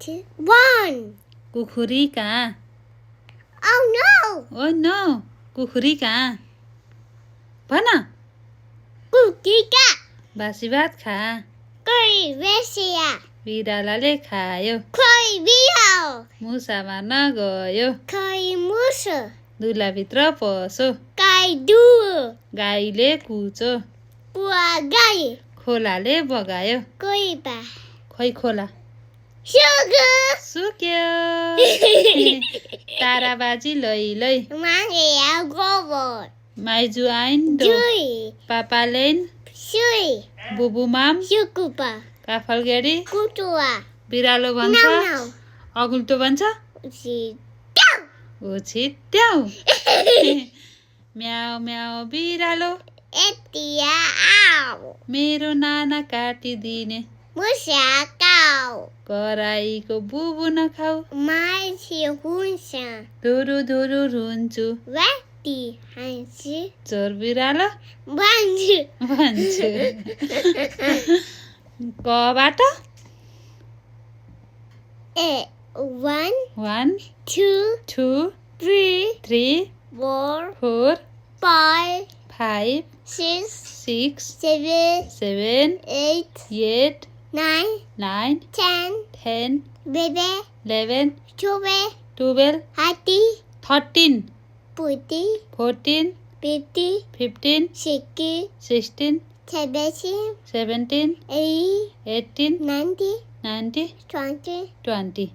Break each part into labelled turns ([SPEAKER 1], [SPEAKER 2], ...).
[SPEAKER 1] 2, 1.
[SPEAKER 2] कुखुरी कहाँ?
[SPEAKER 1] Oh no!
[SPEAKER 2] Oh no! कुखुरी कहाँ? भन।
[SPEAKER 1] कुकीका
[SPEAKER 2] बासी भात खा।
[SPEAKER 1] कोही बेसिया
[SPEAKER 2] बिरालाले खायो।
[SPEAKER 1] कोही बिहाओ
[SPEAKER 2] मुसा मार्न गयो।
[SPEAKER 1] कोही मुसो
[SPEAKER 2] दुलाभित्र पसो।
[SPEAKER 1] कोही दुवो
[SPEAKER 2] गाईले कुचो।
[SPEAKER 1] पुवा गाई
[SPEAKER 2] खोलाले बगायो।
[SPEAKER 1] कोही बा
[SPEAKER 2] खोइ खोला
[SPEAKER 1] सुगु
[SPEAKER 2] सुक्यो। ताराबाजी लै
[SPEAKER 1] मागेया गोबर
[SPEAKER 2] माइजू आइन
[SPEAKER 1] जुई
[SPEAKER 2] पापालेन
[SPEAKER 1] सुई
[SPEAKER 2] बुबुमाम
[SPEAKER 1] सुकुपा
[SPEAKER 2] काफलगेडी
[SPEAKER 1] कुटुवा
[SPEAKER 2] बिरालो भन्छ।
[SPEAKER 1] नाउ
[SPEAKER 2] अगुल्टो भन्छ
[SPEAKER 1] छिट्याउ
[SPEAKER 2] ओ छिट्याउ। म्याउ म्याउ बिरालो
[SPEAKER 1] एतिया आउ
[SPEAKER 2] मेरो नाना काटिदिने।
[SPEAKER 1] मुसा काउ
[SPEAKER 2] कराईको बुबु नखाऊ।
[SPEAKER 1] मान्छे हुन्छ
[SPEAKER 2] धुरु धुरु रुन्छु।
[SPEAKER 1] व्यक्ति हान्छु
[SPEAKER 2] चोर बिरालो
[SPEAKER 1] भन्छु
[SPEAKER 2] भन्छु। कबाट
[SPEAKER 1] 1
[SPEAKER 2] 1
[SPEAKER 1] 2
[SPEAKER 2] 2
[SPEAKER 1] 3
[SPEAKER 2] 3
[SPEAKER 1] 4
[SPEAKER 2] 4
[SPEAKER 1] 5
[SPEAKER 2] 5
[SPEAKER 1] 6
[SPEAKER 2] 6
[SPEAKER 1] 7
[SPEAKER 2] 7
[SPEAKER 1] 8
[SPEAKER 2] 8
[SPEAKER 1] 9
[SPEAKER 2] 9
[SPEAKER 1] 10
[SPEAKER 2] 10
[SPEAKER 1] bebe
[SPEAKER 2] 11
[SPEAKER 1] 12
[SPEAKER 2] 12
[SPEAKER 1] hati
[SPEAKER 2] 13
[SPEAKER 1] putih
[SPEAKER 2] 14
[SPEAKER 1] putih
[SPEAKER 2] 15
[SPEAKER 1] sikit
[SPEAKER 2] 16
[SPEAKER 1] 17
[SPEAKER 2] 17 18
[SPEAKER 1] 90
[SPEAKER 2] 90
[SPEAKER 1] 20
[SPEAKER 2] 20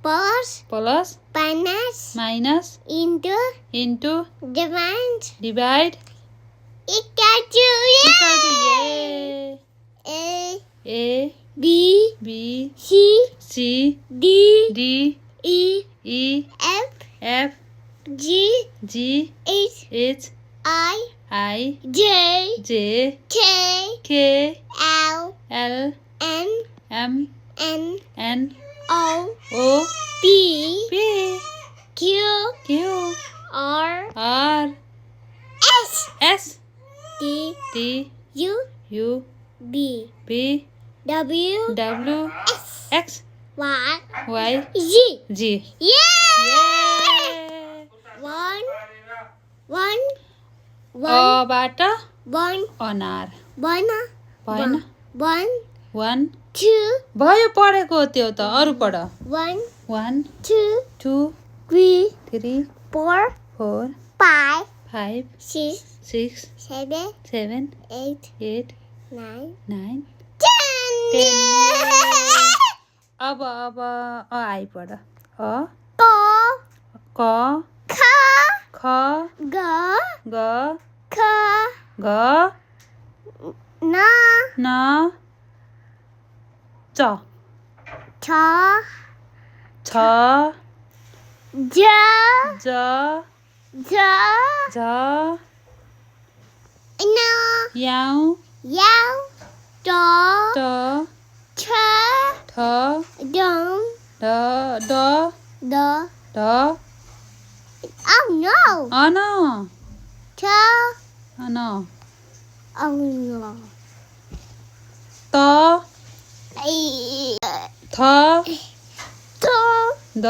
[SPEAKER 1] plus panas
[SPEAKER 2] minus into
[SPEAKER 1] divide
[SPEAKER 2] divide
[SPEAKER 1] equal to
[SPEAKER 2] equal to A
[SPEAKER 1] B
[SPEAKER 2] B
[SPEAKER 1] C
[SPEAKER 2] C
[SPEAKER 1] D
[SPEAKER 2] D
[SPEAKER 1] E
[SPEAKER 2] E
[SPEAKER 1] F
[SPEAKER 2] F
[SPEAKER 1] G
[SPEAKER 2] G
[SPEAKER 1] H
[SPEAKER 2] H
[SPEAKER 1] I
[SPEAKER 2] I
[SPEAKER 1] J
[SPEAKER 2] J
[SPEAKER 1] K
[SPEAKER 2] K
[SPEAKER 1] L
[SPEAKER 2] L
[SPEAKER 1] M
[SPEAKER 2] M
[SPEAKER 1] N
[SPEAKER 2] N
[SPEAKER 1] O
[SPEAKER 2] O
[SPEAKER 1] P
[SPEAKER 2] P
[SPEAKER 1] Q
[SPEAKER 2] Q
[SPEAKER 1] R
[SPEAKER 2] R
[SPEAKER 1] S
[SPEAKER 2] S
[SPEAKER 1] T
[SPEAKER 2] T
[SPEAKER 1] U
[SPEAKER 2] U
[SPEAKER 1] B
[SPEAKER 2] B
[SPEAKER 1] W
[SPEAKER 2] W
[SPEAKER 1] X
[SPEAKER 2] X
[SPEAKER 1] Y
[SPEAKER 2] Y
[SPEAKER 1] Z.
[SPEAKER 2] G.
[SPEAKER 1] Yeah! One.
[SPEAKER 2] अबाट
[SPEAKER 1] One.
[SPEAKER 2] अनार
[SPEAKER 1] One.
[SPEAKER 2] भएन।
[SPEAKER 1] One.
[SPEAKER 2] 1
[SPEAKER 1] Two.
[SPEAKER 2] भयो पढेको त्यो त अरु पढ।
[SPEAKER 1] 1
[SPEAKER 2] 1
[SPEAKER 1] 2
[SPEAKER 2] 2
[SPEAKER 1] 3
[SPEAKER 2] 3
[SPEAKER 1] 4
[SPEAKER 2] 4
[SPEAKER 1] 5
[SPEAKER 2] 5
[SPEAKER 1] 6
[SPEAKER 2] 6
[SPEAKER 1] 7
[SPEAKER 2] 7
[SPEAKER 1] 8
[SPEAKER 2] 8
[SPEAKER 1] 9
[SPEAKER 2] 9
[SPEAKER 1] 10.
[SPEAKER 2] 10 अब a I पढ। A
[SPEAKER 1] Ko.
[SPEAKER 2] क
[SPEAKER 1] Ka.
[SPEAKER 2] ख
[SPEAKER 1] Ga.
[SPEAKER 2] ग
[SPEAKER 1] Ka.
[SPEAKER 2] घ
[SPEAKER 1] Na.
[SPEAKER 2] न च
[SPEAKER 1] Cha.
[SPEAKER 2] छ
[SPEAKER 1] Ja.
[SPEAKER 2] ज
[SPEAKER 1] Ja.
[SPEAKER 2] झ
[SPEAKER 1] Na.
[SPEAKER 2] याउ
[SPEAKER 1] Yao. Da.
[SPEAKER 2] ट
[SPEAKER 1] Cha.
[SPEAKER 2] ठ
[SPEAKER 1] Dum.
[SPEAKER 2] ढ ड
[SPEAKER 1] Da.
[SPEAKER 2] ढ
[SPEAKER 1] Oh no.
[SPEAKER 2] अन
[SPEAKER 1] Cha.
[SPEAKER 2] अन
[SPEAKER 1] Oh no.
[SPEAKER 2] त
[SPEAKER 1] I.
[SPEAKER 2] थ
[SPEAKER 1] To.
[SPEAKER 2] द